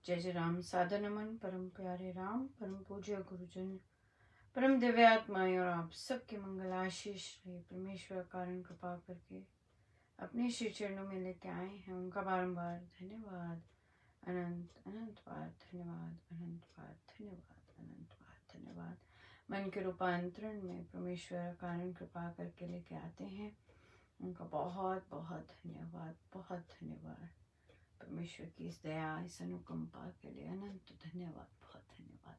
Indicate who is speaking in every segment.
Speaker 1: जय जय राम। सादर नमन परम प्यारे राम, परम पूज्य गुरुजन, परम दिव्यात्माएं और आप सबके मंगल आशीष रहे। परमेश्वर कारण कृपा करके अपने श्री चरणों में लेके आए हैं, उनका बारंबार धन्यवाद, अनंत अनंत बार धन्यवाद, अनंत बार धन्यवाद, अनंत बार धन्यवाद। मन के रूपांतरण में परमेश्वर कारण कृपा करके लेके आते हैं, उनका बहुत बहुत धन्यवाद, बहुत धन्यवाद। परमेश्वर की इस दया, इस अनुकंपा के लिए अनंत धन्यवाद, बहुत धन्यवाद।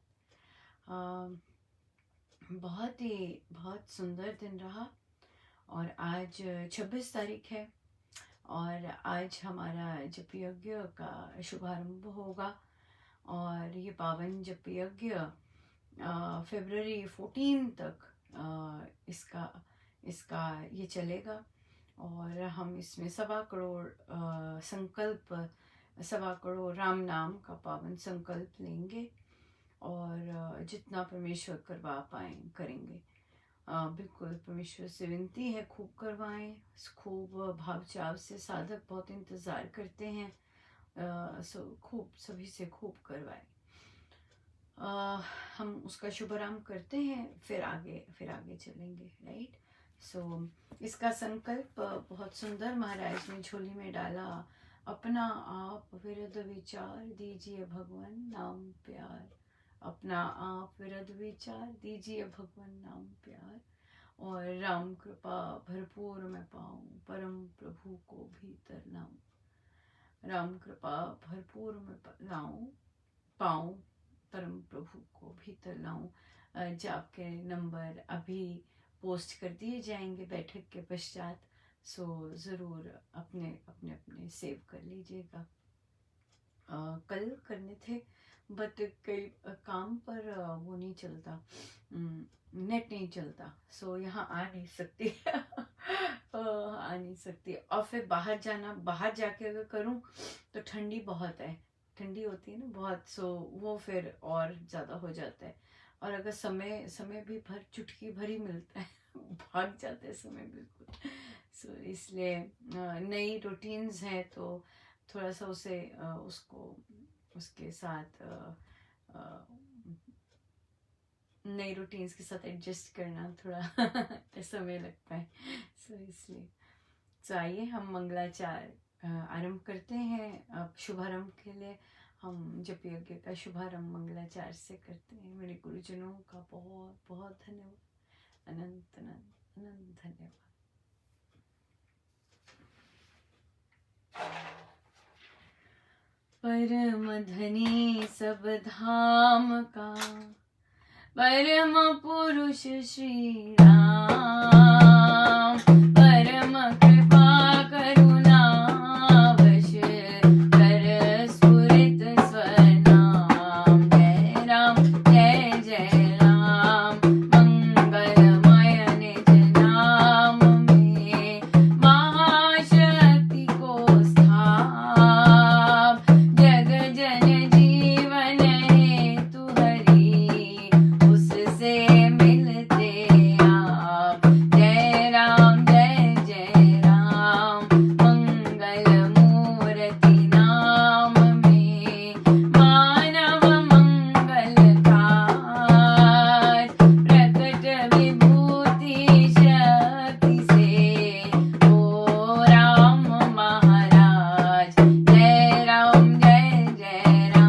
Speaker 1: बहुत सुंदर दिन रहा और आज 26 तारीख है और आज हमारा जप यज्ञ का शुभारंभ होगा और ये पावन जप यज्ञ फरवरी 14 तक इसका ये चलेगा और हम इसमें 1.25 करोड़ संकल्प, 1.25 करोड़ राम नाम का पावन संकल्प लेंगे और जितना परमेश्वर करवा पाएँ करेंगे। बिल्कुल परमेश्वर से विनती है, खूब करवाएं, खूब भाव चाव से। साधक बहुत इंतज़ार करते हैं, खूब सभी से खूब करवाएं। हम उसका शुभारंभ करते हैं, फिर आगे चलेंगे, राइट। इसका संकल्प बहुत सुंदर महाराज ने झोली में डाला। अपना आप विरध विचार दीजिए भगवान नाम प्यार, अपना आप विरध विचार दीजिए भगवान नाम प्यार, और राम कृपा भरपूर मैं पाऊँ परम प्रभु को भीतर लाऊं। राम कृपा भरपूर मैं पाऊँ परम प्रभु को भीतर लाऊं। जाप के नंबर अभी पोस्ट कर दिए जाएंगे बैठक के पश्चात, सो ज़रूर अपने सेव कर लीजिएगा। कल करने थे बट कई काम पर वो नहीं चलता, नेट नहीं चलता, सो यहाँ आ नहीं सकती और फिर बाहर जाके अगर करूँ तो ठंडी बहुत है, ठंडी होती है ना बहुत, सो वो फिर और ज़्यादा हो जाता है। और अगर समय भी चुटकी भर ही मिलता है भाग जाते हैं समय बिल्कुल। सो इसलिए नई रूटीन्स हैं तो थोड़ा सा उसके साथ नई रूटीन्स के साथ एडजस्ट करना थोड़ा समय लगता है। इसलिए आइए हम मंगलाचार आरंभ करते हैं। अब शुभारंभ के लिए हम जप यज्ञ का शुभारंभ मंगलाचार से करते हैं। मेरे गुरुजनों का बहुत बहुत धन्यवाद, अनंत अनंत अनंत धन्यवाद। परम धनी सब धाम का परम पुरुष श्री राम, परम कृपा करुणा वश कर स्फुरित स्वनाम। जय राम जय जय राम, मंगलमय निज नाम में महाशक्ति को स्थाप। जग जन जीवन हेतु हरि उससे मिलते आप। जय राम जय राम, मंगल मूर्ति नाम में मानव मंगल कार। प्रकट विभूति शक्ति से ओ राम महाराज। जय राम जय राम,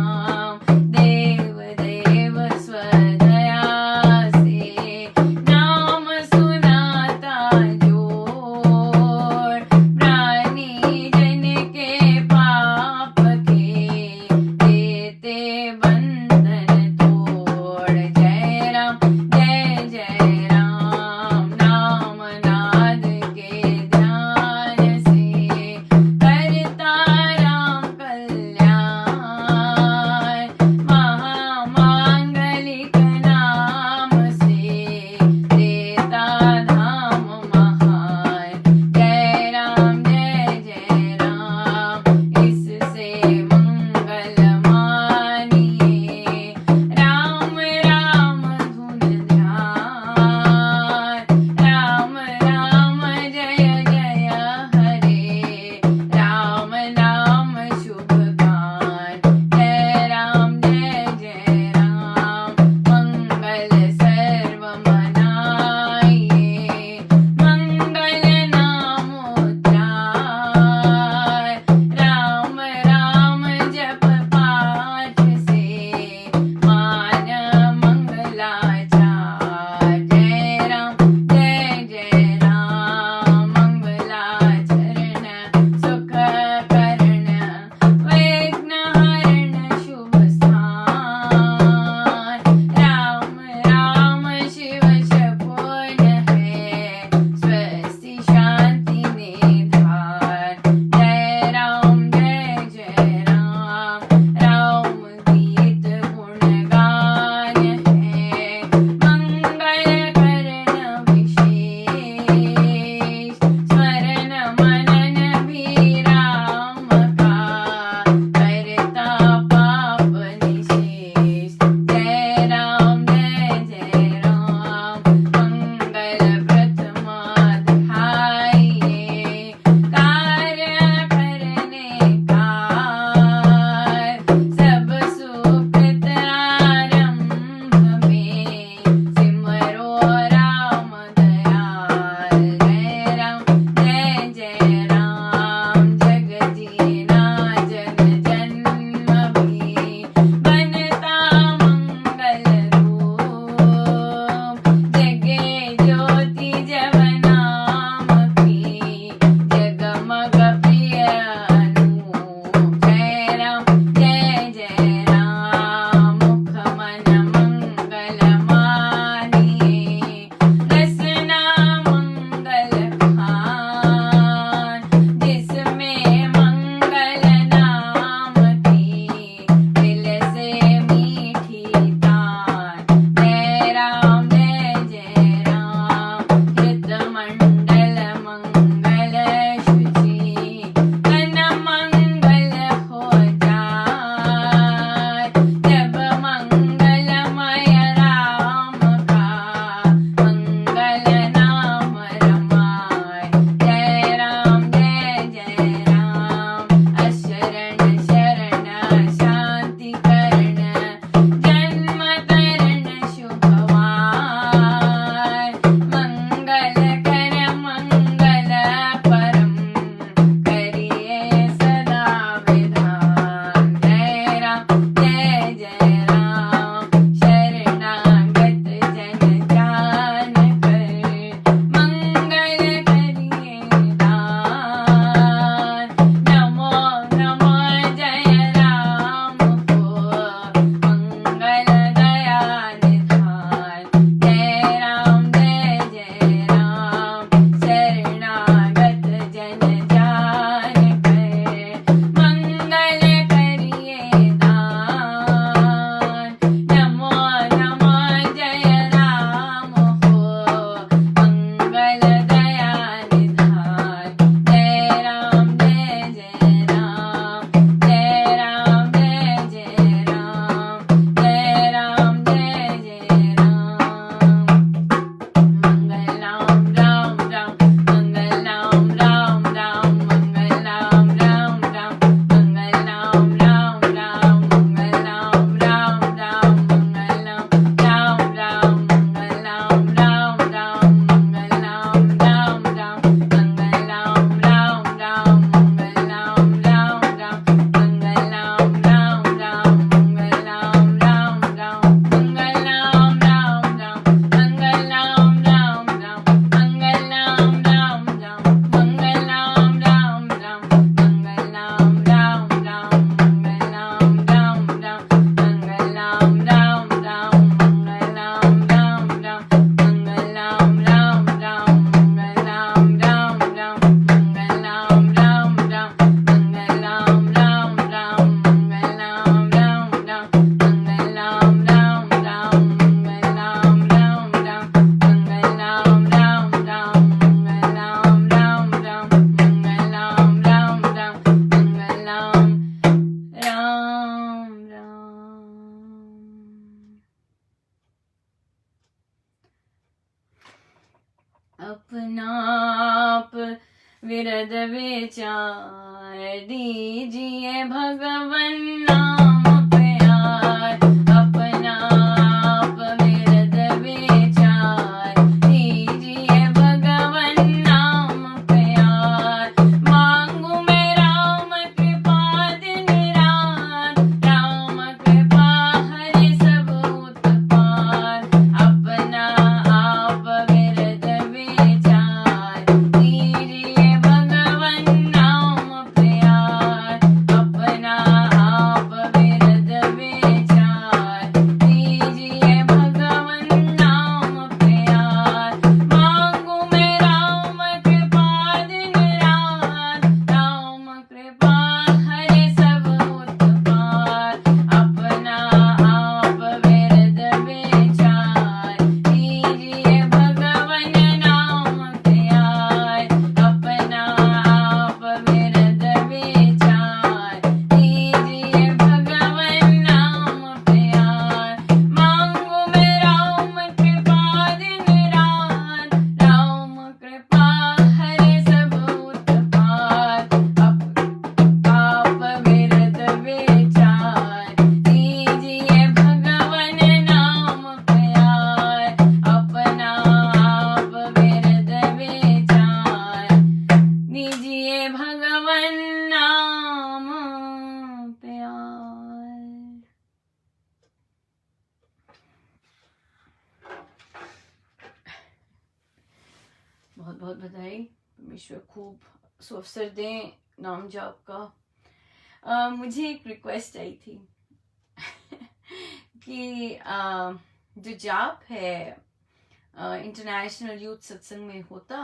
Speaker 1: अपना आप विरद विचार, दीजिए भगवन नाम प्यार। अपना आप विरद विचार, दीजिए भगवन नाम प्यार। मांगू मैं राम कृपा दिन रात, राम कृपा हरे सब उत्पात। अपना आप विरद विचार, दीजिए भगवन नाम प्यार। अपना आप विरद विचार, दीजिए भगवन नाम प्यार। मांगू मैं राम कृपा दिन रात, राम कृपा हरे सब उत्पात। अपना आप विरद विचार, दीजिए भगवन नाम प्यार। अपना आप विरद विचार, दीजिए भगवन नाम प्यार। मांगू मैं राम कृपा दिन रात, राम कृपा हरे सब उत्पात। आप विरद विचार, दीजिए भगवन नाम प्यार। अपना आप विरद विचार, दीजिए भगवन नाम प्यार। बहुत बहुत बधाई। परमेश्वर खूब अवसर दें नाम जाप का। मुझे एक रिक्वेस्ट आई थी कि जो जाप है इंटरनेशनल यूथ सत्संग में होता,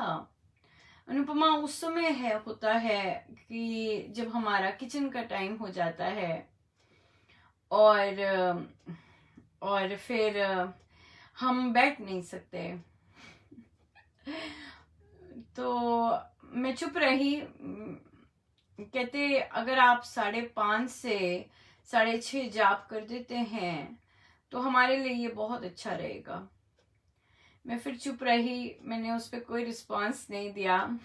Speaker 1: अनुपमा, उस समय होता है कि जब हमारा किचन का टाइम हो जाता है और फिर हम बैठ नहीं सकते। तो मैं चुप रही। कहते अगर आप 5:30 से 6:30 जाप कर देते हैं तो हमारे लिए ये बहुत अच्छा रहेगा। मैं फिर चुप रही, मैंने उस पर कोई रिस्पांस नहीं दिया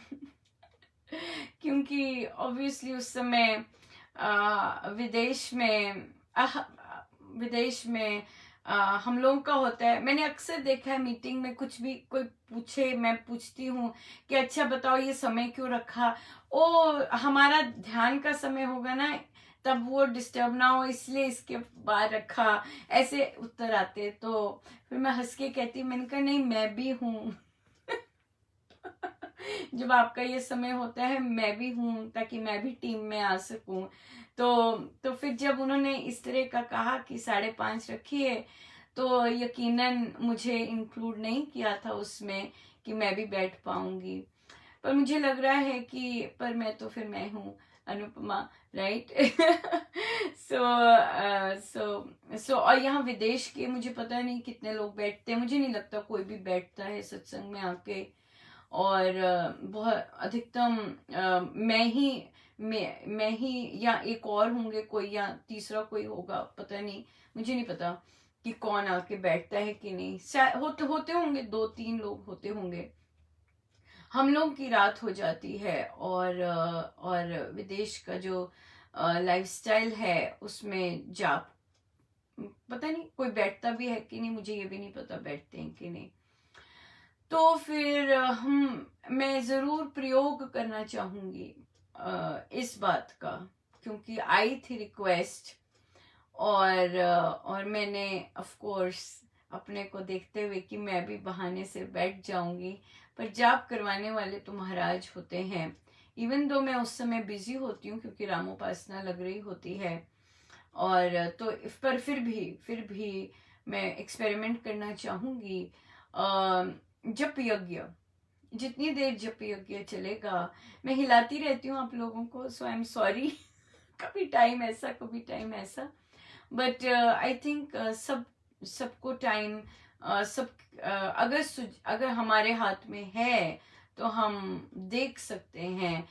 Speaker 1: क्योंकि ऑब्वियसली उस समय विदेश में हम लोगों का होता है। मैंने अक्सर देखा है मीटिंग में कुछ भी कोई पूछे, मैं पूछती हूँ कि अच्छा बताओ ये समय क्यों रखा। ओ हमारा ध्यान का समय होगा ना, तब वो डिस्टर्ब ना हो इसलिए इसके बाद रखा, ऐसे उत्तर आते। तो फिर मैं हंस के कहती, मैंने कहा नहीं मैं भी हूँ जब आपका ये समय होता है मैं भी हूँ, ताकि मैं भी टीम में आ सकूं। तो फिर जब उन्होंने इस तरह का कहा कि 5:30 रखिए, तो यकीनन मुझे इंक्लूड नहीं किया था उसमें कि मैं भी बैठ पाऊंगी। पर मुझे लग रहा है कि पर मैं तो फिर मैं हूँ अनुपमा, राइट। सो और यहाँ विदेश के मुझे पता नहीं कितने लोग बैठते हैं, मुझे नहीं लगता कोई भी बैठता है सत्संग में आके। और बहुत अधिकतम मैं ही या एक और होंगे कोई, या तीसरा कोई होगा, पता नहीं, मुझे नहीं पता कि कौन आके बैठता है कि नहीं। होते होंगे 2-3 लोग होते होंगे। हम लोग की रात हो जाती है और विदेश का जो लाइफस्टाइल है उसमें जाप पता नहीं कोई बैठता भी है कि नहीं, मुझे ये भी नहीं पता बैठते हैं कि नहीं। तो फिर मैं ज़रूर प्रयोग करना चाहूँगी इस बात का, क्योंकि आई थी रिक्वेस्ट और मैंने ऑफ कोर्स अपने को देखते हुए कि मैं भी बहाने से बैठ जाऊंगी। पर जाप करवाने वाले तो महाराज होते हैं, इवन दो मैं उस समय बिजी होती हूँ क्योंकि रामोपासना लग रही होती है। और तो पर फिर भी मैं एक्सपेरिमेंट करना चाहूँगी। जप यज्ञ, जितनी देर जप यज्ञ चलेगा, मैं हिलाती रहती हूँ आप लोगों को, सो आई एम सॉरी कभी टाइम ऐसा कभी टाइम ऐसा, बट आई थिंक सबको टाइम अगर हमारे हाथ में है तो हम देख सकते हैं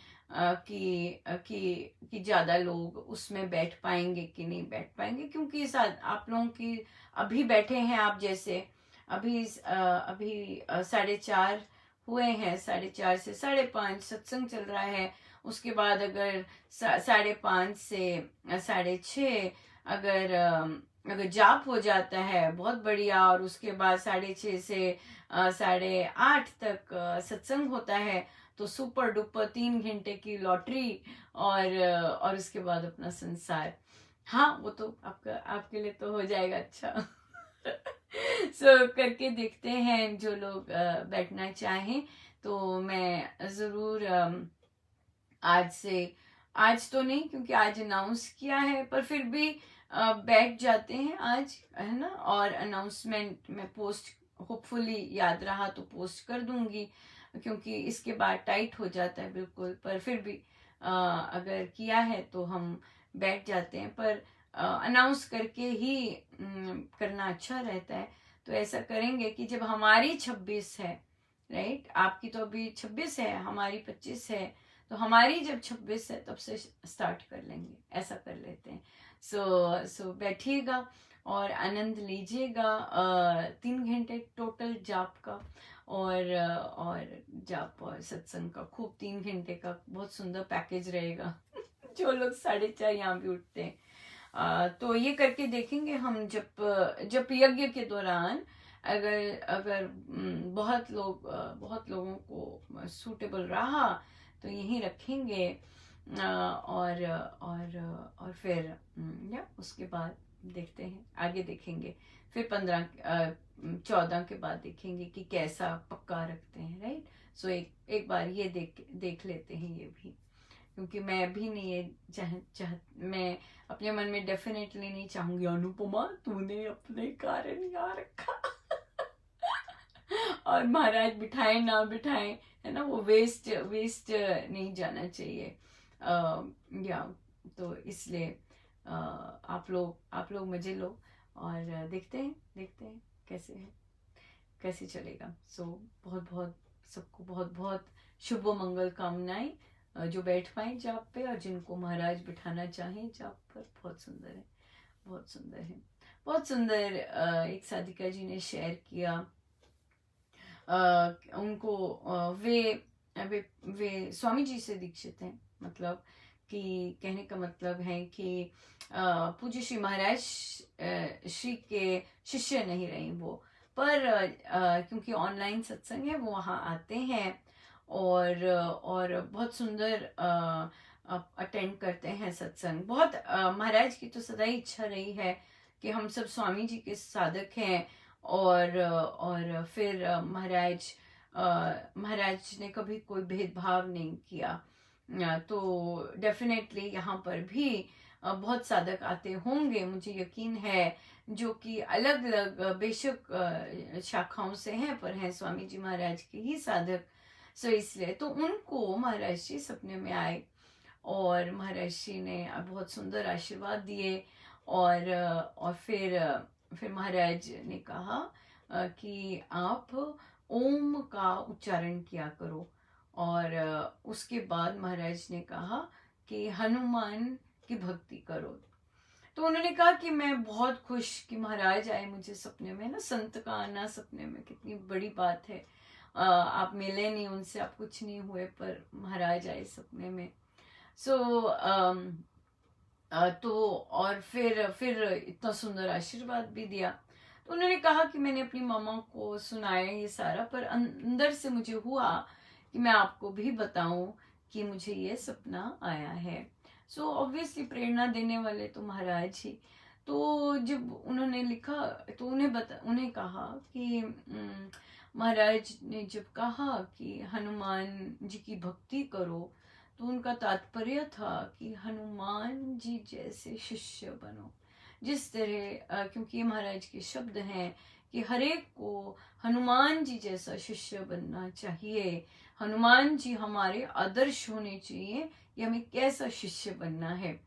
Speaker 1: कि ज्यादा लोग उसमें बैठ पाएंगे कि नहीं बैठ पाएंगे। क्योंकि आप लोगों की अभी बैठे हैं आप जैसे अभी 4:30 हुए हैं, 4:30 से 5:30 सत्संग चल रहा है, उसके बाद अगर 5:30 से 6:30 अगर अगर जाप हो जाता है बहुत बढ़िया, और उसके बाद 6:30 से 8:30 तक सत्संग होता है, तो सुपर डुपर 3 घंटे की लॉटरी, और उसके बाद अपना संसार। हाँ, वो तो आपका आपके लिए तो हो जाएगा अच्छा। करके देखते हैं, जो लोग बैठना चाहें तो मैं ज़रूर आज से, आज तो नहीं क्योंकि आज अनाउंस किया है, पर फिर भी बैठ जाते हैं आज, है ना। और अनाउंसमेंट में पोस्ट, होपफुली याद रहा तो पोस्ट कर दूंगी, क्योंकि इसके बाद टाइट हो जाता है बिल्कुल, पर फिर भी अगर किया है तो हम बैठ जाते हैं, पर अनाउंस करके ही करना अच्छा रहता है। तो ऐसा करेंगे कि जब हमारी 26 है, राइट, आपकी तो अभी 26 है, हमारी 25 है, तो हमारी जब 26 है तब से स्टार्ट कर लेंगे, ऐसा कर लेते हैं। सो बैठिएगा और आनंद लीजिएगा 3 घंटे टोटल जाप का, और जाप और सत्संग का, खूब 3 घंटे का बहुत सुंदर पैकेज रहेगा। जो लोग 4:30 यहाँ भी उठते हैं, तो ये करके देखेंगे हम। जब यज्ञ के दौरान अगर अगर बहुत लोगों को सूटेबल रहा तो यहीं रखेंगे, और फिर या उसके बाद देखते हैं, आगे देखेंगे, फिर 14 के बाद देखेंगे कि कैसा पक्का रखते हैं, राइट। सो एक बार ये देख लेते हैं ये भी, क्योंकि मैं भी नहीं ये मैं अपने मन में डेफिनेटली नहीं चाहूंगी अनुपमा तूने अपने कारण यहाँ रखा। और महाराज बिठाए ना बिठाए, है ना, वो वेस्ट वेस्ट नहीं जाना चाहिए। या तो इसलिए आप लोग मजे लो, और देखते हैं कैसे है, कैसे चलेगा। बहुत बहुत सबको बहुत बहुत शुभ मंगल कामनाएं, जो बैठ पाए जाप पे, और जिनको महाराज बिठाना चाहें जाप पर। बहुत सुंदर है, बहुत सुंदर है, बहुत सुंदर। एक साधिका जी ने शेयर किया, उनको वे स्वामी जी से दीक्षित हैं, मतलब कि कहने का मतलब है कि पूज्य श्री महाराज श्री के शिष्य नहीं रही वो, पर क्योंकि ऑनलाइन सत्संग है वो वहाँ आते हैं, और बहुत सुंदर अटेंड करते हैं सत्संग। बहुत महाराज की तो सदा ही इच्छा रही है कि हम सब स्वामी जी के साधक हैं, और फिर महाराज ने कभी कोई भेदभाव नहीं किया। तो डेफिनेटली यहाँ पर भी बहुत साधक आते होंगे, मुझे यकीन है, जो कि अलग अलग बेशक शाखाओं से हैं, पर हैं स्वामी जी महाराज के ही साधक। सो इसलिए तो उनको महाराज जी सपने में आए, और महाराज जी ने बहुत सुंदर आशीर्वाद दिए, और फिर महाराज ने कहा कि आप ओम का उच्चारण किया करो, और उसके बाद महाराज ने कहा कि हनुमान की भक्ति करो। तो उन्होंने कहा कि मैं बहुत खुश कि महाराज आए मुझे सपने में, ना, संत का आना सपने में कितनी बड़ी बात है। आप मिले नहीं उनसे, आप कुछ नहीं हुए, पर महाराज आए सपने में। तो और फिर इतना सुंदर आशीर्वाद भी दिया। तो उन्होंने कहा कि मैंने अपनी मामा को सुनाया ये सारा, पर अंदर से मुझे हुआ कि मैं आपको भी बताऊं कि मुझे ये सपना आया है। ऑब्वियसली प्रेरणा देने वाले तो महाराज ही। तो जब उन्होंने लिखा तो उन्हें कहा कि महाराज ने जब कहा कि हनुमान जी की भक्ति करो, तो उनका तात्पर्य था कि हनुमान जी जैसे शिष्य बनो। जिस तरह क्योंकि महाराज के शब्द हैं कि हरेक को हनुमान जी जैसा शिष्य बनना चाहिए, हनुमान जी हमारे आदर्श होने चाहिए, ये हमें कैसा शिष्य बनना है।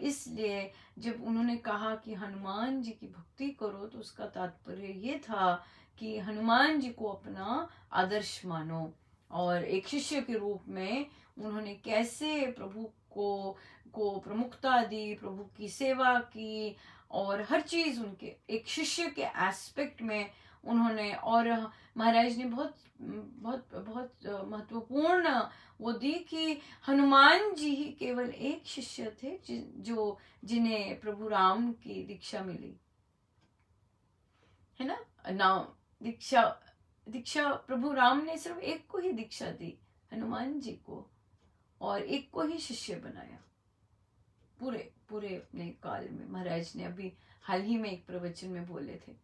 Speaker 1: इसलिए जब उन्होंने कहा कि हनुमान जी की भक्ति करो, तो उसका तात्पर्य ये था कि हनुमान जी को अपना आदर्श मानो, और एक शिष्य के रूप में उन्होंने कैसे प्रभु को प्रमुखता दी, प्रभु की सेवा की, और हर चीज उनके एक शिष्य के एस्पेक्ट में उन्होंने, और महाराज ने बहुत बहुत बहुत महत्वपूर्ण वो दी कि हनुमान जी ही केवल एक शिष्य थे जो जिन्हें प्रभु राम की दीक्षा मिली, है ना। नाम दीक्षा दीक्षा प्रभु राम ने सिर्फ एक को ही दीक्षा दी, हनुमान जी को, और एक को ही शिष्य बनाया पूरे पूरे अपने काल में। महाराज ने अभी हाल ही में एक प्रवचन में बोले थे।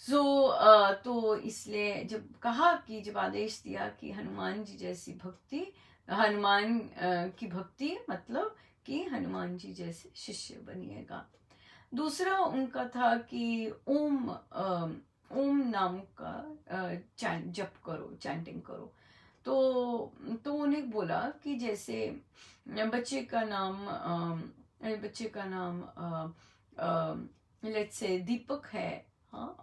Speaker 1: तो इसलिए जब कहा कि जब आदेश दिया कि हनुमान जी जैसी भक्ति, हनुमान की भक्ति मतलब कि हनुमान जी जैसे शिष्य बनिएगा। दूसरा उनका था कि ओम नाम का जप करो, चैंटिंग करो। तो उन्हें बोला कि जैसे बच्चे का नाम लेट्स से दीपक है, हाँ,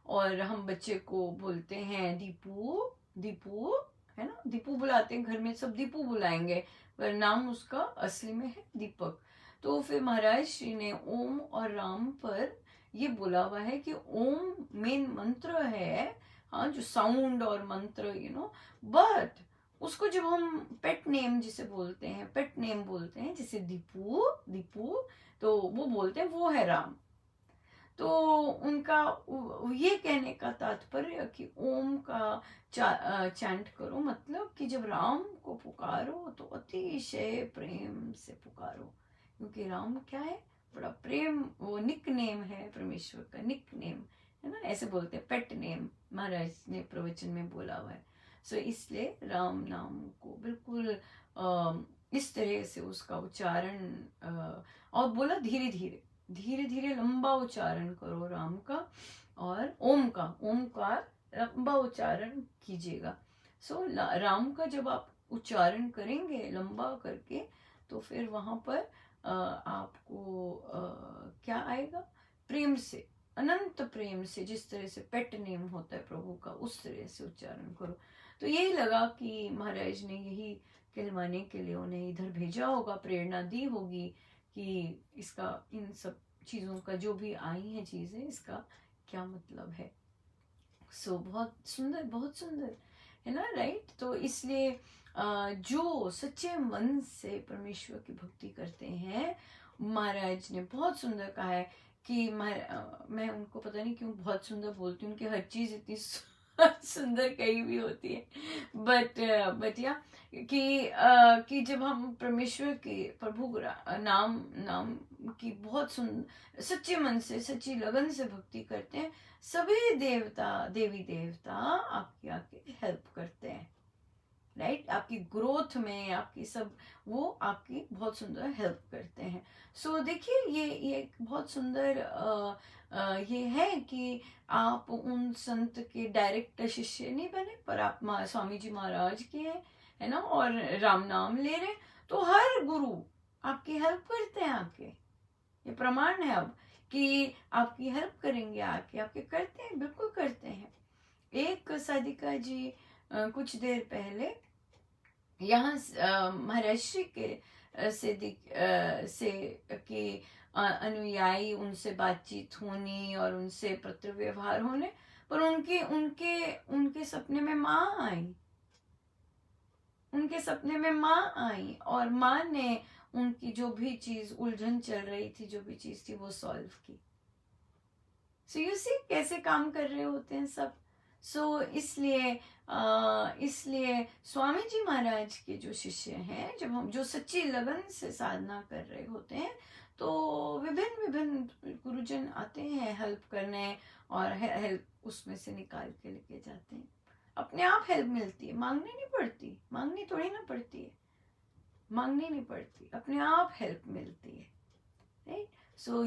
Speaker 1: और हम बच्चे को बोलते हैं दीपू, दीपू, है ना, दीपू बुलाते हैं घर में, सब दीपू बुलाएंगे, पर नाम उसका असली में है दीपक। तो फिर महाराज श्री ने ओम और राम पर ये बोला हुआ है कि ओम मेन मंत्र है, हाँ, जो साउंड और मंत्र, बट उसको जब हम पेट नेम जिसे बोलते हैं, पेट नेम बोलते हैं, जैसे दीपू, दीपू, तो वो बोलते हैं वो है राम। तो उनका ये कहने का तात्पर्य कि ओम का चैंट करो, मतलब कि जब राम को पुकारो तो अतिशय प्रेम से पुकारो, क्योंकि राम क्या है, बड़ा प्रेम, वो निक नेम है, परमेश्वर का निक नेम है ना, ऐसे बोलते हैं, पेट नेम महाराज ने प्रवचन में बोला हुआ है। सो इसलिए राम नाम को बिल्कुल इस तरह से उसका उच्चारण, और बोला धीरे धीरे धीरे धीरे लंबा उच्चारण करो राम का, और ओम का लंबा उच्चारण कीजिएगा। राम का जब आप उच्चारण करेंगे लंबा करके, तो फिर वहां पर आपको क्या आएगा, प्रेम से, अनंत प्रेम से, जिस तरह से पेट नेम होता है प्रभु का, उस तरह से उच्चारण करो। तो यही लगा कि महाराज ने यही कहलवाने के लिए उन्हें इधर भेजा होगा, प्रेरणा दी होगी कि इसका, इन सब चीज़ों का जो भी आई हैं चीज़ें, इसका क्या मतलब है। बहुत सुंदर, बहुत सुंदर है ना, राइट। तो इसलिए जो सच्चे मन से परमेश्वर की भक्ति करते हैं, महाराज ने बहुत सुंदर कहा है कि मैं उनको पता नहीं क्यों बहुत सुंदर बोलती हूँ, उनकी हर चीज़ इतनी सुंदर कहीं भी होती है, बट या कि जब हम परमेश्वर के प्रभु नाम की बहुत सच्चे मन से, सच्ची लगन से भक्ति करते हैं, सभी देवी देवता आपकी आके हेल्प करते हैं, राइट, आपकी ग्रोथ में, आपकी सब, वो आपकी बहुत सुंदर हेल्प करते हैं। देखिए ये एक बहुत सुंदर ये है कि आप उन संत के डायरेक्ट शिष्य नहीं बने, पर आप स्वामी जी महाराज के हैं, है ना, और राम नाम ले रहे, तो हर गुरु आपकी हेल्प करते हैं आके, ये प्रमाण है अब कि आपकी हेल्प करेंगे आके, आपके करते हैं, बिल्कुल करते हैं। एक साधिका जी कुछ देर पहले यहाँ महर्षि के से के अनुयायी, उनसे बातचीत होनी और उनसे पत्र व्यवहार होने, पर उनके उनके उनके सपने में माँ आई, उनके सपने में माँ आई, और माँ ने उनकी जो भी चीज उलझन चल रही थी, जो भी चीज थी, वो सॉल्व की। यू सी कैसे काम कर रहे होते हैं सब। इसलिए स्वामी जी महाराज के जो शिष्य हैं, जब हम जो सच्ची लगन से साधना कर रहे होते हैं, तो विभिन्न विभिन्न गुरुजन आते हैं हेल्प करने, और हेल्प उसमें से निकाल के लेके जाते हैं। अपने आप हेल्प मिलती है, मांगनी नहीं पड़ती, मांगनी थोड़ी ना पड़ती है, मांगनी नहीं पड़ती, अपने आप हेल्प मिलती है, राइट।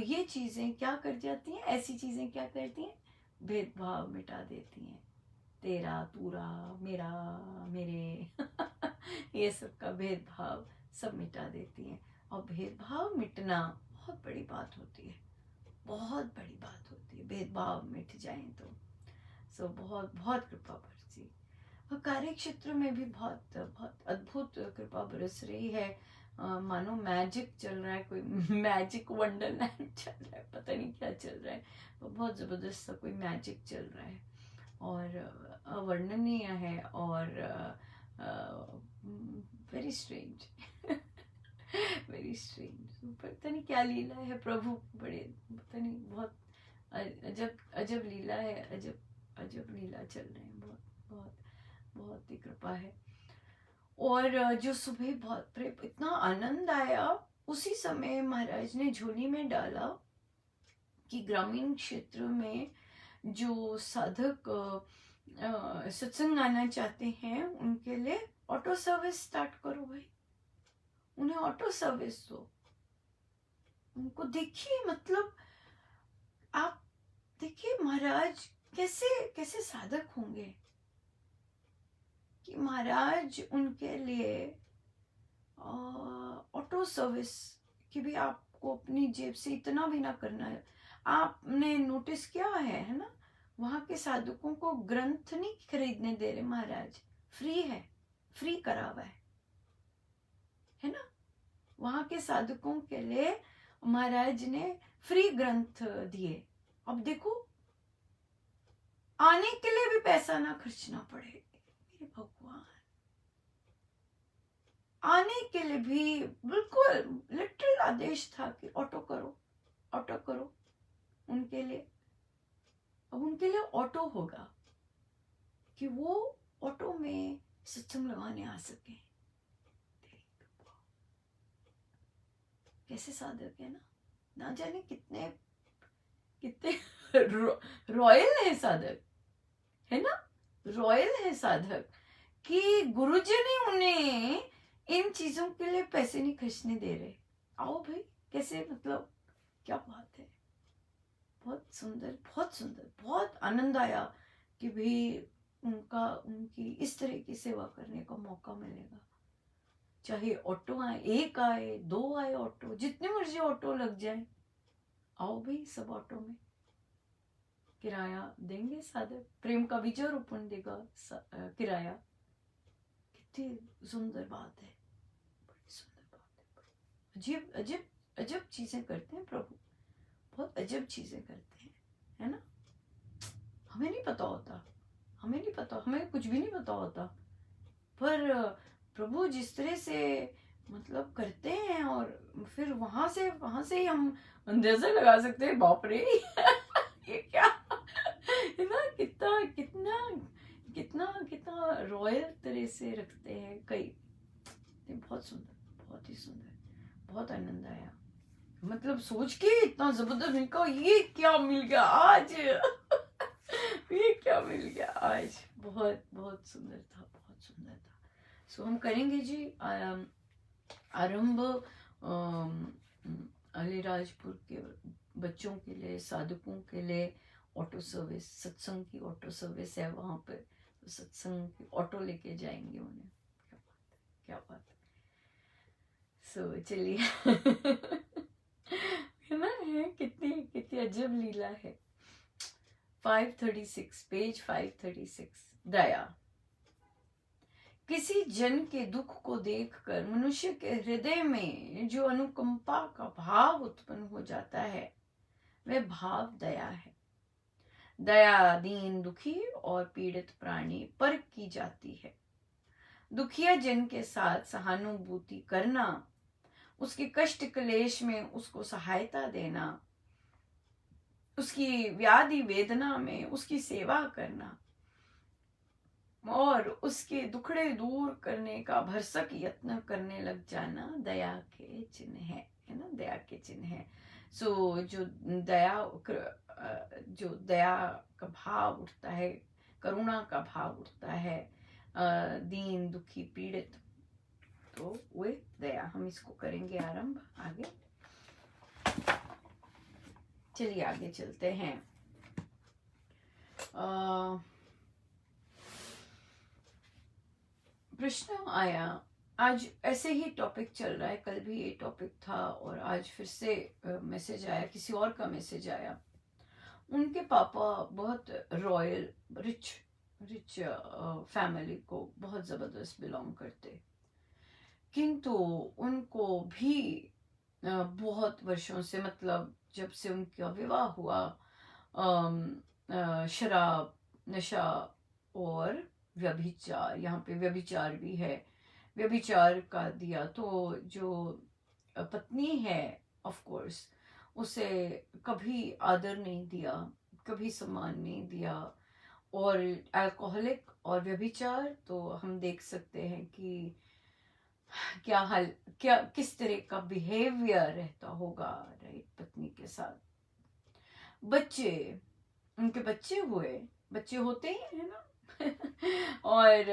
Speaker 1: ये चीजें क्या कर जाती हैं, ऐसी चीजें क्या करती हैं, भेदभाव मिटा देती हैं, तेरा तूरा मेरा मेरे ये सब का भेदभाव सब मिटा देती हैं। और भेदभाव मिटना बहुत बड़ी बात होती है, बहुत बड़ी बात होती है, भेदभाव मिट जाए तो बहुत बहुत कृपा बरसी। और कार्य क्षेत्र में भी बहुत बहुत अद्भुत कृपा बरस रही है, मानो मैजिक चल रहा है, कोई मैजिक वंडरलैंड चल रहा है, पता नहीं क्या चल रहा है, तो बहुत ज़बरदस्त सा कोई मैजिक चल रहा है और अवर्णनीय है और वेरी स्ट्रेंज वेरी स्ट्रेंज। पता नहीं क्या लीला है प्रभु, बड़े पता नहीं, बहुत अजब अजब लीला है, अजब अजब लीला चल रहे हैं, बहुत बहुत बहुत ही कृपा है। और जो सुबह बहुत इतना आनंद आया, उसी समय महाराज ने झोली में डाला कि ग्रामीण क्षेत्र में जो साधक सत्संग आना चाहते हैं उनके लिए ऑटो सर्विस स्टार्ट करो भाई, उन्हें ऑटो सर्विस दो, उनको देखिए, मतलब आप देखिए महाराज कैसे कैसे साधक होंगे कि महाराज उनके लिए ऑटो सर्विस की भी आपको अपनी जेब से इतना भी ना करना है। आपने नोटिस किया है ना, वहां के साधकों को ग्रंथ नहीं खरीदने दे रहे महाराज, फ्री है, फ्री करा हुआ है ना। वहां के साधकों के लिए महाराज ने फ्री ग्रंथ दिए। अब देखो, आने के लिए भी पैसा ना खर्चना पड़े, मेरे भगवान, आने के लिए भी बिल्कुल लिटरल आदेश था कि ऑटो करो, ऑटो करो उनके लिए। अब उनके लिए ऑटो होगा कि वो ऑटो में सत्संग लगाने आ सके। कैसे साधक है ना जाने कितने कितने रॉयल है साधक, है ना, रॉयल है साधक कि गुरुजी ने उन्हें इन चीजों के लिए पैसे नहीं खर्चने दे रहे। आओ भाई, कैसे, मतलब क्या बात है, बहुत सुंदर, बहुत सुंदर, बहुत आनंद आया कि भाई उनकी इस तरह की सेवा करने का मौका मिलेगा। चाहे ऑटो आए, एक आए, दो आए ऑटो, जितने मर्जी ऑटो लग जाए, आओ भाई, सब ऑटो में किराया देंगे साधक, प्रेम का विजय रूपन देगा किराया। कितनी सुंदर बात है, बड़ी सुंदर बात है, अजीब अजीब अजब चीजें करते हैं प्रभु, बहुत अजब चीजें करते हैं, है ना। हमें नहीं पता होता, हमें नहीं पता, हमें कुछ भी नहीं पता होता, पर प्रभु जिस तरह से मतलब करते हैं, और फिर वहां से ही हम अंदाजा लगा सकते हैं, बाप रे ये क्या है ना, कितना कितना कितना कितना रॉयल तरह से रखते हैं कई। बहुत सुंदर, बहुत ही सुंदर, बहुत आनंद आया, मतलब सोच के इतना जबरदस्त मिलका, ये क्या मिल गया आज ये क्या मिल गया आज, बहुत बहुत सुंदर था, बहुत सुंदर था। सो हम करेंगे जी आरंभ अलीराजपुर के बच्चों के लिए, साधकों के लिए ऑटो सर्विस, सत्संग की ऑटो सर्विस है वहां पर, तो सत्संग की ऑटो लेके जाएंगे उन्हें। क्या बात है। सो चलिए है ना, है कितनी कितनी अजब लीला है। 536, पेज 536। दया। किसी जन के दुख को देखकर मनुष्य के हृदय में जो अनुकंपा का भाव उत्पन्न हो जाता है, वह भाव दया है। दया दीन, दुखी और पीड़ित प्राणी पर की जाती है। दुखिया जन के साथ सहानुभूति करना, उसके कष्ट क्लेश में उसको सहायता देना, उसकी व्याधि वेदना में उसकी सेवा करना और उसके दुखड़े दूर करने का भरसक यत्न करने लग जाना दया के चिन्ह है ना, दया के चिन्ह है। सो जो दया का भाव उठता है, करुणा का भाव उठता है, दीन दुखी पीड़ित, तो वे दया। हम इसको करेंगे आरंभ आगे। चलिए आगे चलते हैं। प्रश्न आया, आज ऐसे ही टॉपिक चल रहा है, कल भी ये टॉपिक था और आज फिर से मैसेज आया, किसी और का मैसेज आया। उनके पापा बहुत रॉयल रिच फैमिली को बहुत ज़बरदस्त बिलोंग करते, किंतु उनको भी बहुत वर्षों से, मतलब जब से उनका विवाह हुआ, शराब, नशा और व्यभिचार। यहाँ पे व्यभिचार भी है, व्यभिचार का दिया। तो जो पत्नी है, ऑफ कोर्स उसे कभी आदर नहीं दिया, कभी सम्मान नहीं दिया। और अल्कोहलिक और व्यभिचार तो हम देख सकते हैं कि क्या हाल, क्या किस तरह का बिहेवियर रहता होगा, राइट, पत्नी के साथ। बच्चे, उनके बच्चे हुए, बच्चे होते ही है ना। और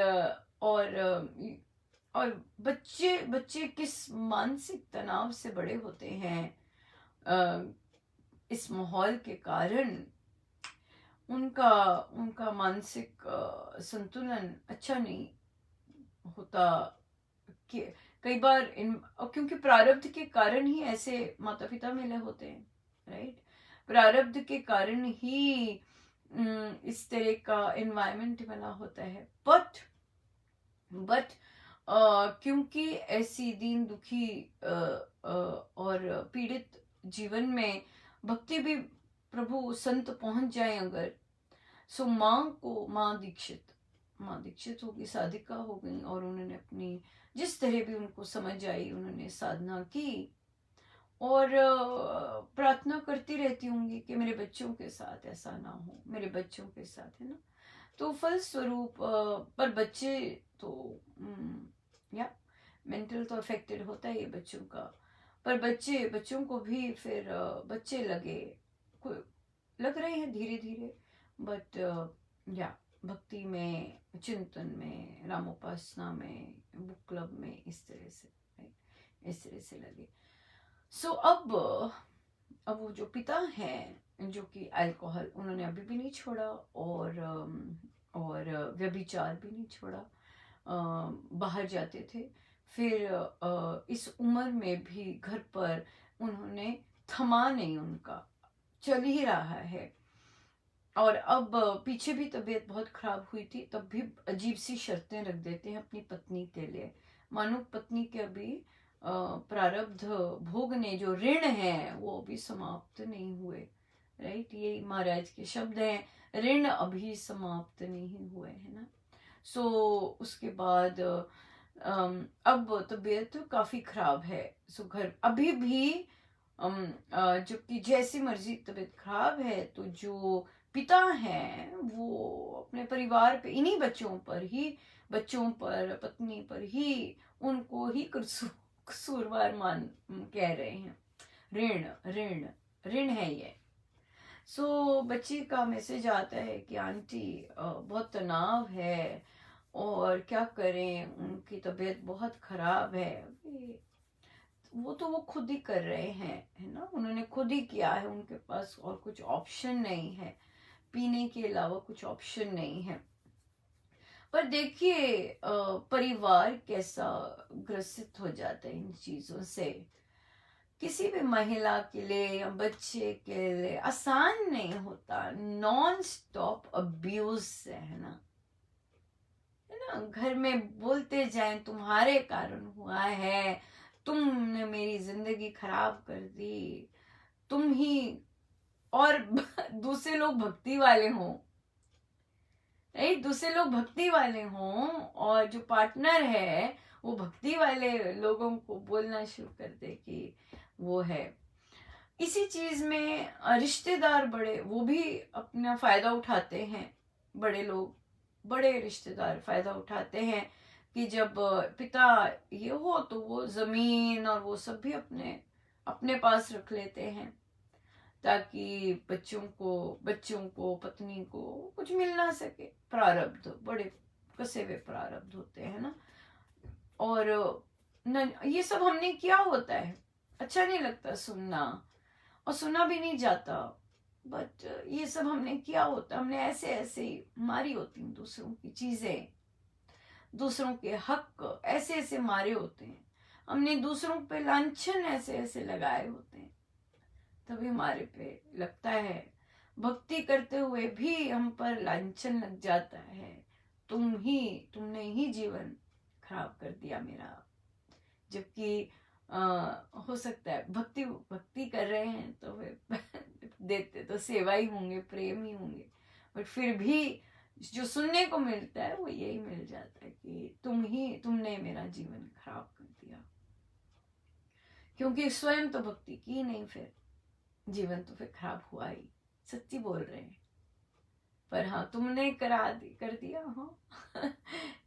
Speaker 1: और बच्चे बच्चे किस मानसिक तनाव से बड़े होते हैं इस माहौल के कारण। उनका उनका मानसिक संतुलन अच्छा नहीं होता कि कई बार क्योंकि प्रारब्ध के कारण ही ऐसे माता पिता मिले होते हैं, राइट। प्रारब्ध के कारण ही इस तरह का एनवायरनमेंट बना होता है। बट क्योंकि ऐसी दीन दुखी और पीड़ित जीवन में भक्ति भी, प्रभु संत पहुंच जाए अगर, सो माँ दीक्षित हो गई, साधिका हो गई, और उन्होंने अपनी जिस तरह भी उनको समझ आई उन्होंने साधना की और प्रार्थना करती रहती होंगी कि मेरे बच्चों के साथ ऐसा ना हो, मेरे बच्चों के साथ, है ना। तो फलस्वरूप पर बच्चे तो या मेंटल तो अफेक्टेड होता है ये बच्चों का, पर बच्चों को भी फिर बच्चे लग रहे हैं धीरे धीरे। बट या भक्ति में, चिंतन में, रामोपासना में, बुक क्लब में, इस तरह से, right? इस तरह से लगे। सो अब वो जो पिता हैं जो कि अल्कोहल उन्होंने अभी भी नहीं छोड़ा और व्यभिचार भी नहीं छोड़ा, बाहर जाते थे। फिर इस उम्र में भी घर पर उन्होंने थमा नहीं, उनका चल ही रहा है। और अब पीछे भी तबीयत बहुत खराब हुई थी, तब भी अजीब सी शर्तें रख देते हैं अपनी पत्नी के लिए, मानो पत्नी के अभी प्रारब्ध भोगने जो ऋण है वो अभी समाप्त नहीं हुए, राइट। ये महाराज के शब्द हैं, ऋण अभी समाप्त नहीं हुए, है ना। सो उसके बाद अब तबीयत काफी खराब है। सो घर अभी भी जबकि जैसी मर्जी तबीयत खराब है, तो जो पिता हैं वो अपने परिवार पे, इन्हीं बच्चों पर, पत्नी पर ही, उनको ही कसूरवार मान कह रहे हैं। ऋण ऋण ऋण है ये। सो बच्ची का मैसेज आता है कि आंटी बहुत तनाव है और क्या करें, उनकी तबीयत बहुत खराब है। वो खुद ही कर रहे हैं, है ना, उन्होंने खुद ही किया है, उनके पास और कुछ ऑप्शन नहीं है, पीने के अलावा कुछ ऑप्शन नहीं है। पर देखिए परिवार कैसा ग्रसित हो जाता है इन चीजों से। किसी भी महिला के लिए या बच्चे के लिए आसान नहीं होता, नॉन स्टॉप अब्यूज है ना, घर में बोलते जाएं तुम्हारे कारण हुआ है, तुमने मेरी जिंदगी खराब कर दी, तुम ही, और दूसरे लोग भक्ति वाले हों, राइट, दूसरे लोग भक्ति वाले हों और जो पार्टनर है वो भक्ति वाले लोगों को बोलना शुरू कर दे कि वो है। इसी चीज में रिश्तेदार बड़े, वो भी अपना फायदा उठाते हैं, बड़े लोग, बड़े रिश्तेदार फायदा उठाते हैं कि जब पिता ये हो तो वो जमीन और वो सब भी अपने अपने पास रख लेते हैं, ताकि बच्चों को पत्नी को कुछ मिल ना सके। प्रारब्ध, बड़े कसे हुए प्रारब्ध होते हैं ना। और ये सब हमने किया होता है, अच्छा नहीं लगता सुनना, और सुना भी नहीं जाता, बट ये सब हमने किया होता, हमने ऐसे ऐसे मारी होती हैं दूसरों की चीजें, दूसरों के हक ऐसे ऐसे मारे होते हैं, हमने दूसरों पे लांछन ऐसे ऐसे लगाए होते हैं, तभी हमारे पे लगता है। भक्ति करते हुए भी हम पर लांछन लग जाता है, तुमने ही जीवन खराब कर दिया मेरा। जबकि हो सकता है भक्ति भक्ति कर रहे हैं तो फिर देते तो सेवा ही होंगे, प्रेम ही होंगे, बट फिर भी जो सुनने को मिलता है वो यही मिल जाता है कि तुमने मेरा जीवन खराब कर दिया, क्योंकि स्वयं तो भक्ति की नहीं, फिर जीवन तो फिर खराब हुआ ही। सच्ची बोल रहे हैं, पर हाँ तुमने कर दिया। हाँ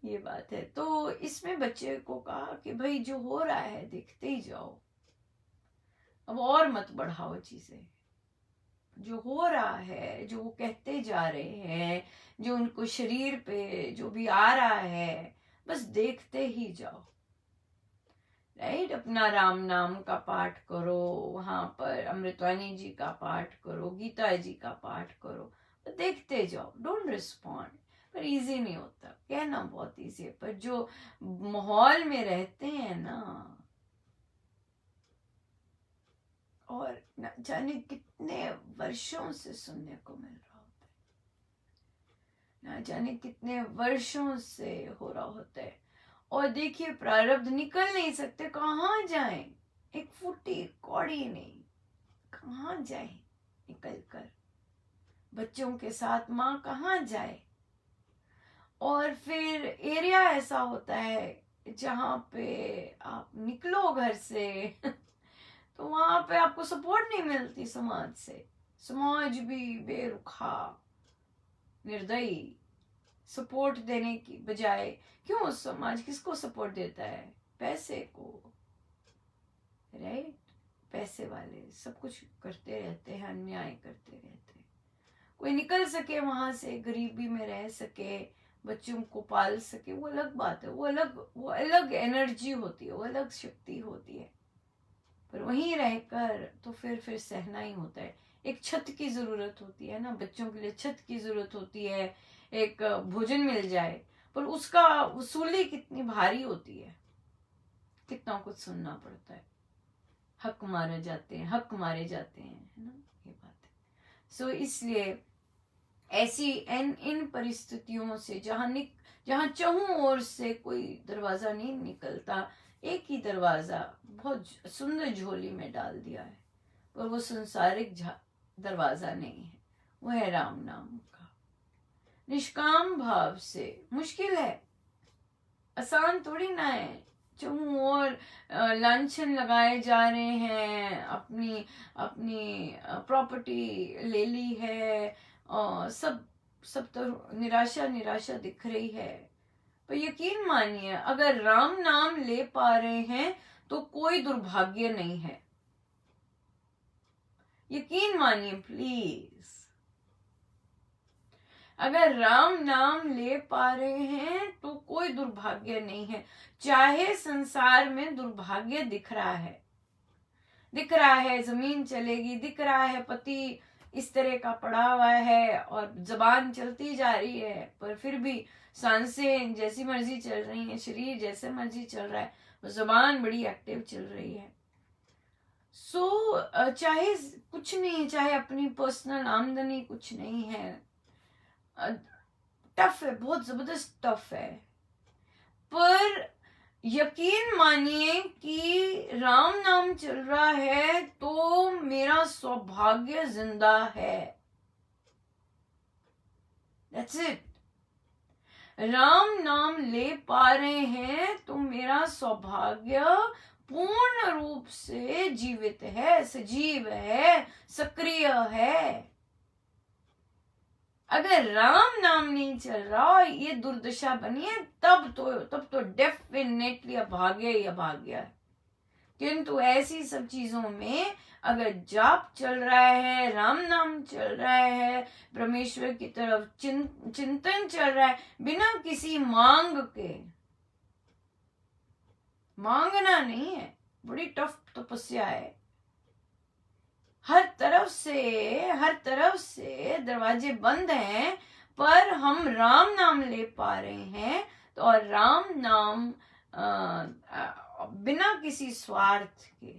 Speaker 1: ये बात है। तो इसमें बच्चे को कहा कि भाई जो हो रहा है देखते ही जाओ, अब और मत बढ़ाओ चीजें। जो हो रहा है, जो वो कहते जा रहे हैं, जो उनको शरीर पे जो भी आ रहा है, बस देखते ही जाओ। राइट, अपना राम नाम का पाठ करो, वहां पर अमृतवाणी जी का पाठ करो, गीता जी का पाठ करो, देखते जाओ, डोंट रिस्पॉन्ड। पर इजी नहीं होता, कहना बहुत इजी है, पर जो माहौल में रहते हैं ना, और न जाने कितने वर्षों से सुनने को मिल रहा होता है, न जाने कितने वर्षों से हो रहा होता है। और देखिए प्रारब्ध निकल नहीं सकते, कहाँ जाएं, एक फुटी कौड़ी नहीं, कहाँ जाए निकल कर, बच्चों के साथ माँ कहाँ जाए। और फिर एरिया ऐसा होता है जहाँ पे आप निकलो घर से तो वहां पे आपको सपोर्ट नहीं मिलती समाज से। समाज भी बेरुखा निर्दयी, सपोर्ट देने की बजाय, क्यों समाज किसको सपोर्ट देता है? पैसे को, राइट। पैसे वाले सब कुछ करते रहते हैं, अन्याय करते रहते हैं। कोई निकल सके वहां से, गरीबी में रह सके, बच्चों को पाल सके, वो अलग बात है, वो अलग एनर्जी होती है, वो अलग शक्ति होती है। पर वहीं रहकर तो फिर सहना ही होता है। एक छत की जरूरत होती है ना, बच्चों के लिए छत की जरूरत होती है, एक भोजन मिल जाए, पर उसका वसूली कितनी भारी होती है, कितना कुछ सुनना पड़ता है, हक मारे जाते हैं, है ना, ये बात है। सो इसलिए ऐसी इन परिस्थितियों से जहां चहुं ओर से कोई दरवाजा नहीं निकलता, एक ही दरवाजा बहुत सुंदर झोली में डाल दिया है, पर वो संसारिक दरवाजा नहीं है, वो है राम नाम का। निष्काम भाव से मुश्किल है, आसान थोड़ी ना है। चहुं और लांछन लगाए जा रहे हैं, अपनी अपनी प्रॉपर्टी ले ली है, और सब सब तो निराशा निराशा दिख रही है। पर यकीन मानिए, अगर राम नाम ले पा रहे हैं तो कोई दुर्भाग्य नहीं है। यकीन मानिए प्लीज, अगर राम नाम ले पा रहे हैं तो कोई दुर्भाग्य नहीं है। चाहे संसार में दुर्भाग्य दिख रहा है, जमीन चलेगी, दिख रहा है पति इस तरह का पड़ा हुआ है और जबान चलती जा रही है, पर फिर भी सांसें जैसी मर्जी चल रही है, शरीर जैसे मर्जी चल रहा है, जबान बड़ी एक्टिव चल रही है। चाहे कुछ नहीं, चाहे अपनी पर्सनल आमदनी कुछ नहीं है, टफ है, बहुत जबरदस्त टफ है, पर यकीन मानिए कि राम नाम चल रहा है तो मेरा सौभाग्य जिंदा है। That's it. राम नाम ले पा रहे हैं तो मेरा सौभाग्य पूर्ण रूप से जीवित है, सजीव है, सक्रिय है। अगर राम नाम नहीं चल रहा, ये दुर्दशा बनी है, तब तो डेफिनेटली अभाग्य ही अभाग्य है। किंतु ऐसी सब चीजों में अगर जाप चल रहा है, राम नाम चल रहा है, परमेश्वर की तरफ चिंतन चल रहा है, बिना किसी मांग के, मांगना नहीं है, बड़ी टफ तपस्या है। हर तरफ से दरवाजे बंद हैं, पर हम राम नाम ले पा रहे हैं, तो और राम नाम बिना किसी स्वार्थ के,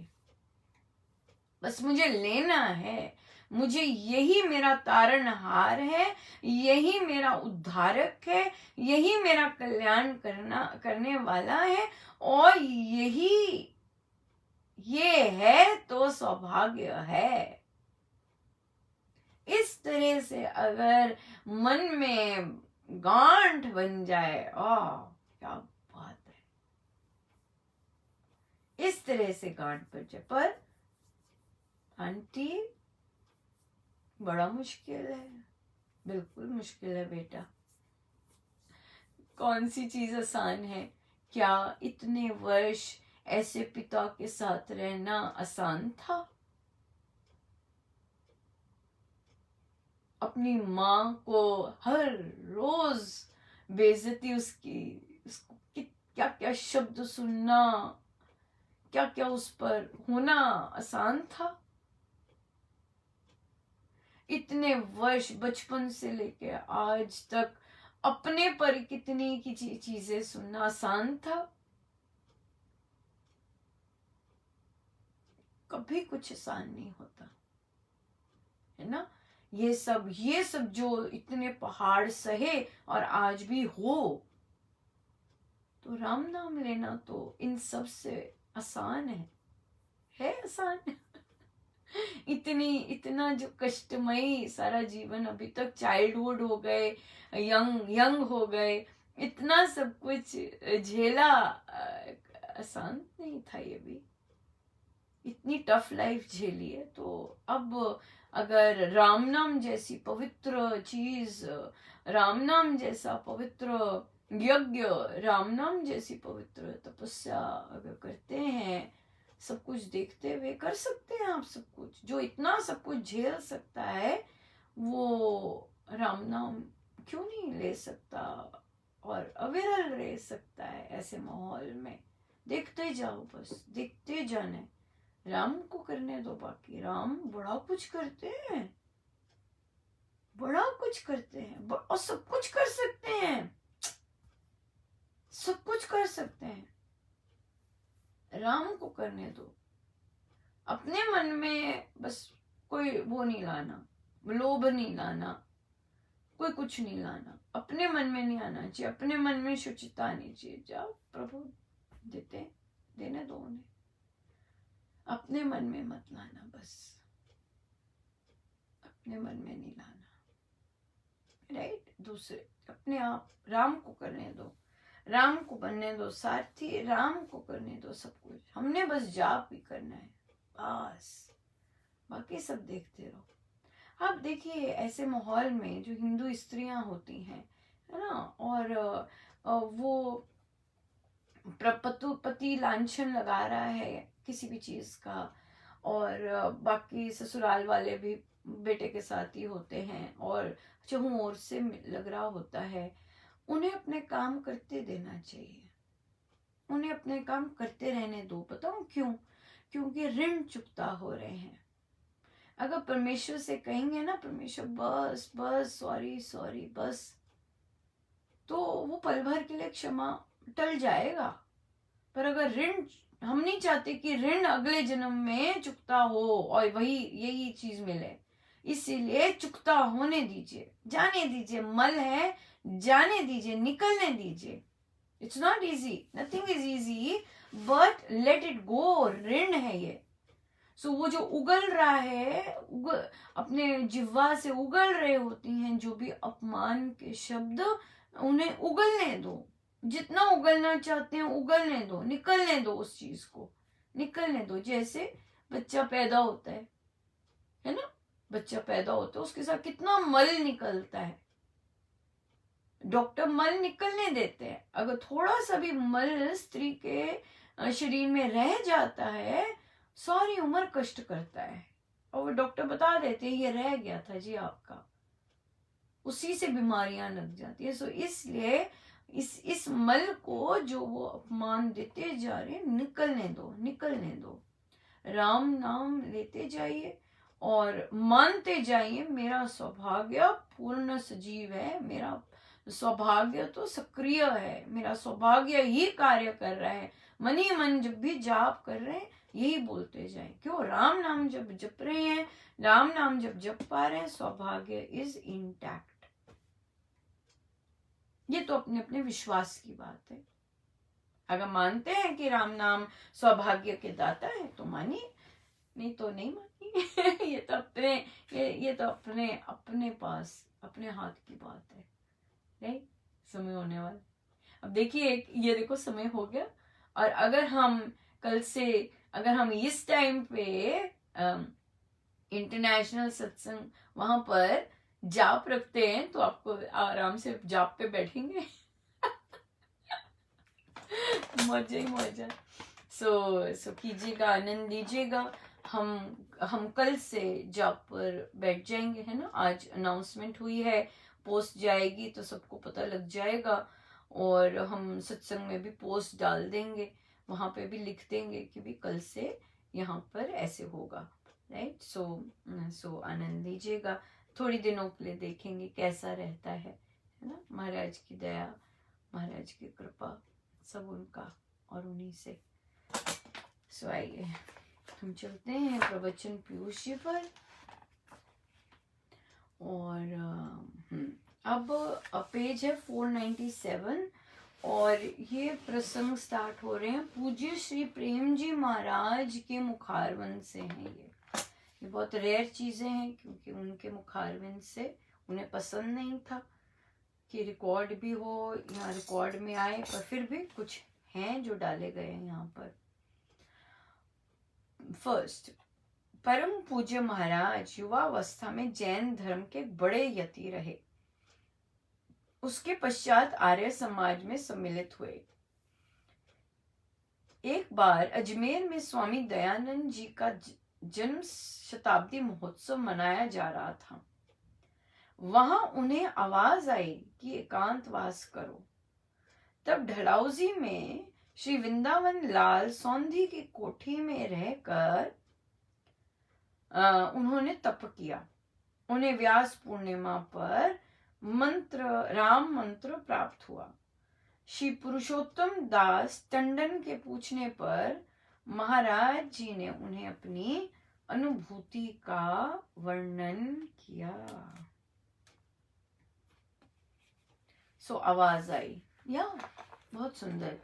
Speaker 1: बस मुझे लेना है, मुझे यही मेरा तारणहार है, यही मेरा उद्धारक है, यही मेरा कल्याण करने वाला है, और यही ये है तो सौभाग्य है। इस तरह से अगर मन में गांठ बन जाए, क्या बात है, इस तरह से गांठ बन जाए। पर आंटी बड़ा मुश्किल है, बिल्कुल मुश्किल है बेटा। कौन सी चीज आसान है? क्या इतने वर्ष ऐसे पिता के साथ रहना आसान था? अपनी माँ को हर रोज बेइज्जती उसको क्या क्या शब्द सुनना, क्या क्या उस पर होना आसान था? इतने वर्ष बचपन से लेके आज तक अपने पर कितनी की चीजें सुनना आसान था? कभी कुछ आसान नहीं होता है ना। ये सब जो इतने पहाड़ सहे और आज भी हो, तो राम नाम लेना तो इन सब से आसान है आसान। इतना जो कष्टमयी सारा जीवन अभी तक, चाइल्डहुड हो गए, यंग हो गए, इतना सब कुछ झेला, आसान नहीं था ये भी। इतनी टफ लाइफ झेली है, तो अब अगर राम नाम जैसी पवित्र चीज, राम नाम जैसा पवित्र यज्ञ, राम नाम जैसी पवित्र तपस्या अगर करते हैं, सब कुछ देखते हुए कर सकते हैं आप सब कुछ, जो इतना सब कुछ झेल सकता है वो राम नाम क्यों नहीं ले सकता और अविरल रह सकता है ऐसे माहौल में। देखते जाओ, बस देखते जाने, राम को करने दो, बाकी राम बड़ा कुछ करते हैं, बड़ा कुछ करते हैं और सब कुछ कर सकते हैं, सब कुछ कर सकते हैं। राम को करने दो। अपने मन में बस कोई वो नहीं लाना, लोभ नहीं लाना, कोई कुछ नहीं लाना, अपने मन में नहीं आना चाहिए, अपने मन में शुचिता आनी चाहिए। जाओ प्रभु देने दो उन्हें, अपने मन में मत लाना, बस अपने मन में नहीं लाना, राइट। दूसरे अपने आप राम को करने दो, राम को बनने दो सारथी, राम को करने दो सब कुछ। हमने बस जाप ही करना है, बस बाकी सब देखते रहो। आप देखिए ऐसे माहौल में जो हिंदू स्त्रियां होती हैं, है ना, और वो पति लांछन लगा रहा है किसी भी चीज का, और बाकी ससुराल वाले भी बेटे के साथ ही होते हैं और चहुं ओर से लग रहा होता है, उन्हें अपने काम करते देना चाहिए, उन्हें अपने काम करते रहने दो। बताऊं क्यों? क्योंकि ऋण चुकता हो रहे हैं। अगर परमेश्वर से कहेंगे ना, परमेश्वर बस बस सॉरी सॉरी बस, तो वो पल भर के लिए क्षमा टल जाएगा। पर अगर ऋण, हम नहीं चाहते कि ऋण अगले जन्म में चुकता हो और वही यही चीज मिले, इसीलिए चुकता होने दीजिए, जाने दीजिए, मल है जाने दीजिए, निकलने दीजिए। It's not easy, nothing is easy, but let it go, ऋण है ये। सो वो जो उगल रहा है, अपने जिह्वा से उगल रहे होती हैं जो भी अपमान के शब्द, उन्हें उगलने दो, जितना उगलना चाहते हैं उगलने दो, निकलने दो, उस चीज को निकलने दो। जैसे बच्चा पैदा होता है ना, बच्चा पैदा होता है, उसके साथ कितना मल निकलता है, डॉक्टर मल निकलने देते हैं। अगर थोड़ा सा भी मल स्त्री के शरीर में रह जाता है, सारी उम्र कष्ट करता है, और वो डॉक्टर बता देते हैं ये रह गया था जी आपका, उसी से बीमारियां लग जाती है। सो इसलिए इस मल को जो वो अपमान देते जा रहे हैं, निकलने दो, निकलने दो। राम नाम लेते जाइए और मानते जाइए, मेरा सौभाग्य पूर्ण सजीव है, मेरा सौभाग्य तो सक्रिय है, मेरा सौभाग्य ही कार्य कर रहा है। मन ही मन जब भी जाप कर रहे हैं यही बोलते जाएं, क्यों? राम नाम जब जप रहे हैं, राम नाम जब जप पा रहे हैं, सौभाग्य इज इंटैक्ट। ये तो अपने अपने विश्वास की बात है। अगर मानते हैं कि राम नाम सौभाग्य के दाता है तो मानिए, नहीं तो नहीं मानिए। ये तो अपने ये तो अपने अपने पास अपने हाथ की बात है, राइट। समय होने वाला, अब देखिए ये देखो समय हो गया। और अगर हम कल से अगर हम इस टाइम पे इंटरनेशनल सत्संग वहां पर जाप रखते हैं तो आपको आराम से जाप पे बैठेंगे। मजा ही मजा। सो कीजिएगा, आनंद लीजिएगा। हम कल से जाप पर बैठ जाएंगे, है ना। आज अनाउंसमेंट हुई है, पोस्ट जाएगी तो सबको पता लग जाएगा। और हम सत्संग में भी पोस्ट डाल देंगे, वहां पे भी लिख देंगे कि भी कल से यहाँ पर ऐसे होगा, राइट। सो आनंद लीजिएगा। थोड़ी दिनों के लिए देखेंगे कैसा रहता है ना। महाराज की दया, महाराज की कृपा, सब उनका और उन्हीं से। सो आइए हम चलते हैं प्रवचन पीयूष जी पर। और अब पेज है 497 और ये प्रसंग स्टार्ट हो रहे हैं पूज्य श्री प्रेम जी महाराज के मुखारविंद से हैं। ये बहुत रेयर चीजें हैं क्योंकि उनके मुखारविंद से उन्हें पसंद नहीं था कि रिकॉर्ड भी हो या रिकॉर्ड में आए, पर फिर भी कुछ हैं जो डाले गए हैं यहाँ पर। फर्स्ट, परम पूज्य महाराज युवावस्था में जैन धर्म के बड़े यति रहे। उसके पश्चात आर्य समाज में सम्मिलित हुए। एक बार अजमेर में स्वामी दयानंद जी का जन्म शताब्दी महोत्सव मनाया जा रहा था। वहां उन्हें आवाज आई कि एकांतवास करो। तब ढलाउजी में श्री वृंदावन लाल सौंधी की कोठी में रहकर उन्होंने तप किया। उन्हें व्यास पूर्णिमा पर राम मंत्र प्राप्त हुआ। श्री पुरुषोत्तम दास टंडन के पूछने पर महाराज जी ने उन्हें अपनी अनुभूति का वर्णन किया। सो आवाज आई, या बहुत सुंदर।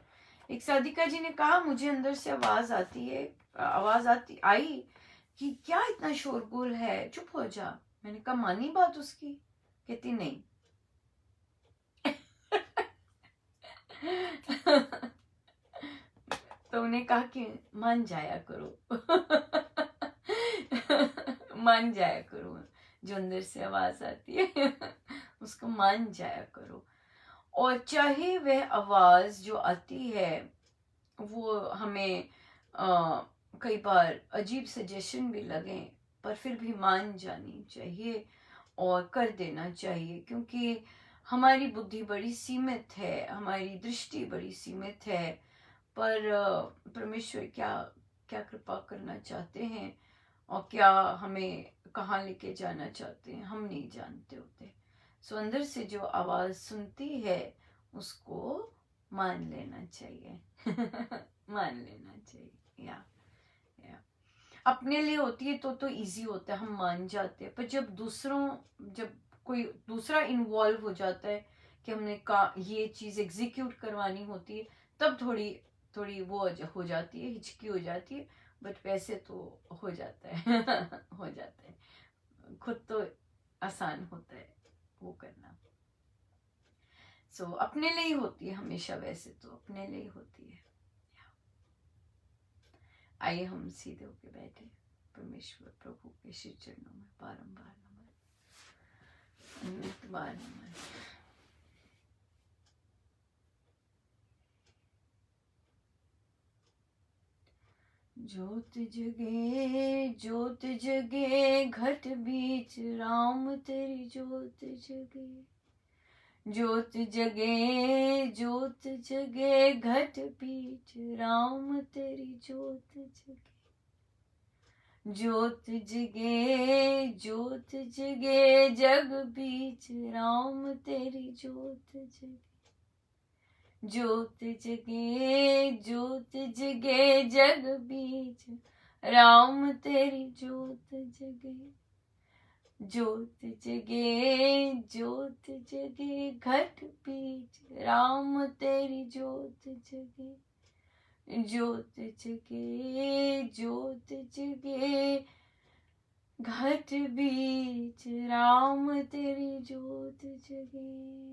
Speaker 1: एक साधिका जी ने कहा मुझे अंदर से आवाज आई कि क्या इतना शोरगुल है, चुप हो जा। मैंने कहा मानी बात उसकी? कहती नहीं। तो उन्हें कहा कि मान जाया करो। मान जाया करो, जो अंदर से आवाज आती है उसको मान जाया करो। और चाहे वह आवाज जो आती है वो हमें कई बार अजीब सजेशन भी लगे, पर फिर भी मान जानी चाहिए और कर देना चाहिए, क्योंकि हमारी बुद्धि बड़ी सीमित है, हमारी दृष्टि बड़ी सीमित है। पर परमेश्वर क्या क्या कृपा करना चाहते हैं और क्या हमें कहाँ लेके जाना चाहते हैं हम नहीं जानते होते। सो अंदर से जो आवाज सुनती है उसको मान लेना चाहिए। मान लेना चाहिए। या अपने लिए होती है तो इजी होता है, हम मान जाते हैं। पर जब कोई दूसरा इन्वॉल्व हो जाता है कि हमने ये चीज एग्जीक्यूट करवानी होती है, तब थोड़ी वो हो जाती है, हिचकी हो जाती है। बट वैसे तो हो जाता है। हो जाता है, खुद तो आसान होता है वो करना। सो अपने लिए ही होती है हमेशा, वैसे तो अपने लिए ही होती है। आइए हम सीधे होके बैठे, परमेश्वर प्रभु के श्री चरणों में बारंबार नमन, अनंत बार नमन। ज्योत जगे घट बीच राम तेरी ज्योत जगे। ज्योत जगे घट बीच राम तेरी ज्योत जगे। ज्योत जगे जग बीच राम तेरी ज्योत जगे। ज्योत जगे जग बीच राम तेरी ज्योत जगे। ज्योत जगे घट बीच राम तेरी ज्योत जगे। ज्योत जगे घट बीच राम तेरी ज्योत जगे।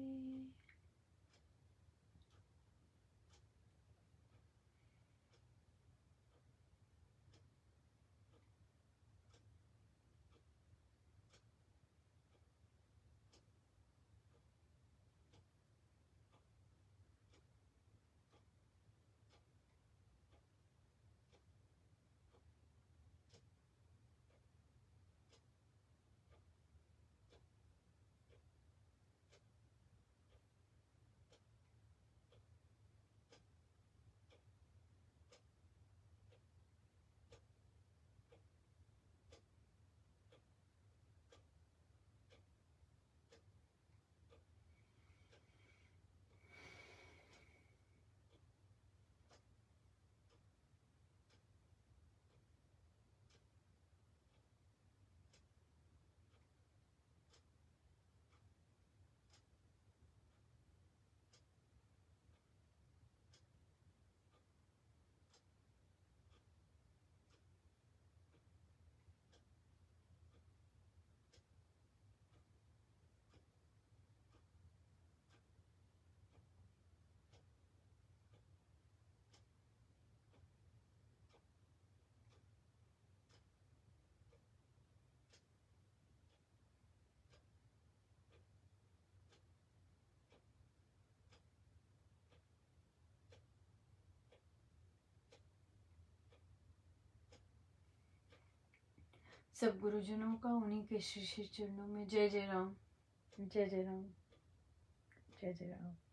Speaker 1: सब गुरुजनों का उन्हीं के श्री श्री चरणों में जय जय राम, जय जय राम, जय जय राम।